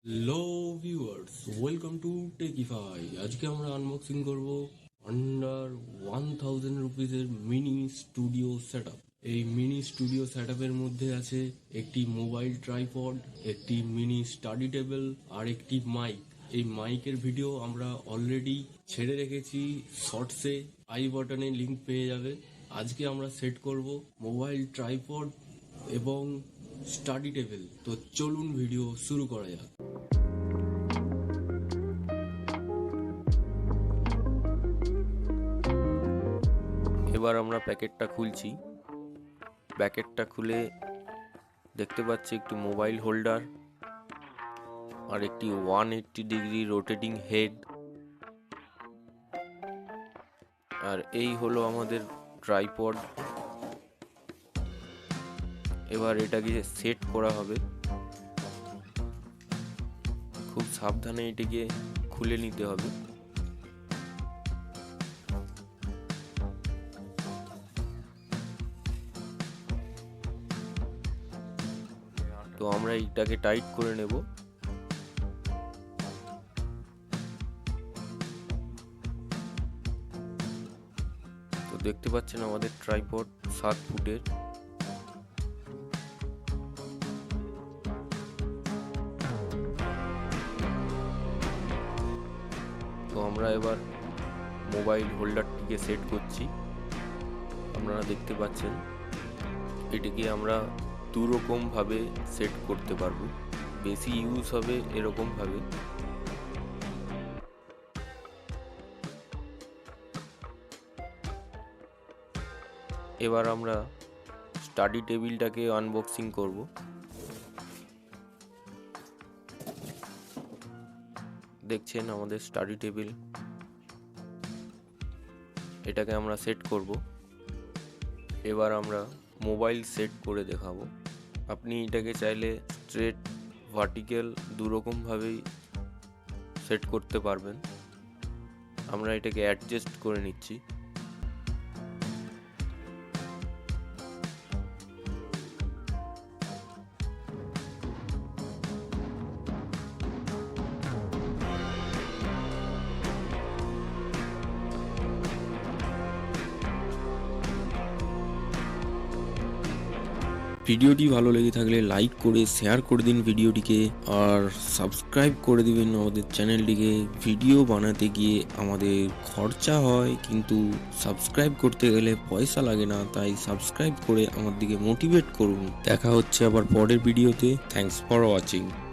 Hello viewers, welcome to Techify. আজকে আমরা unboxing করব আন্ডার 1000 রুপিজের মিনি স্টুডিও সেট আপ। এই মিনি স্টুডিও সেট আপের মধ্যে আছে একটি মোবাইল ট্রাইপড, একটি মিনি স্টাডি টেবিল আর একটি মাইক। এই মাইকের ভিডিও আমরা অলরেডি ছেড়ে রেখেছি শর্টসে, আই বাটনে লিংক পেয়ে যাবে। আজকে আমরা সেট করব মোবাইল ট্রাইপড এবং স্টাডি টেবিল। তো চলুন ভিডিও শুরু করা যাক। এবার আমরা প্যাকেটটা খুলছি। প্যাকেটটা খুলে দেখতে পাচ্ছি একটি মোবাইল হোল্ডার আর একটি 180 ডিগ্রি রোটেটিং হেড। আর এই হলো আমাদের ট্রাইপড। এবার এটাকে সেট করা হবে। খুব সাবধানে এটাকে খুলে নিতে হবে। তো আমরা এটাকে টাইট করে নেব। তো দেখতে পাচ্ছেন আমাদের ট্রাইপড 7 ফুটের। তো আমরা এবার মোবাইল হোল্ডারটিকে সেট করছি। আপনারা দেখতে পাচ্ছেন এটিকে আমরা দুরকম ভাবে সেট করতে পারবো। বেশি ইউজ হবে এরকম ভাবে। এবার আমরা স্টাডি টেবিলটাকে আনবক্সিং করব। দেখছেন আমাদের স্টাডি টেবিল। এটাকে আমরা সেট করব। এবার আমরা মোবাইল সেট করে দেখাবো। আপনি এটাকে চাইলে স্ট্রেট, ভার্টিক্যাল দুরকমভাবেই সেট করতে পারবেন। আমরা এটাকে অ্যাডজাস্ট করে নিচ্ছি। ভিডিওটি ভালো লেগে থাকলে লাইক করে শেয়ার করে দিন ভিডিওটিকে, আর সাবস্ক্রাইব করে দিবেন আমাদের চ্যানেলটিকে। ভিডিও বানাতে গিয়ে আমাদের খরচা হয়, কিন্তু সাবস্ক্রাইব করতে গেলে পয়সা লাগে না, তাই সাবস্ক্রাইব করে আমার দিকে মোটিভেট করুন। দেখা হচ্ছে আবার পরের ভিডিওতে। Thanks for watching.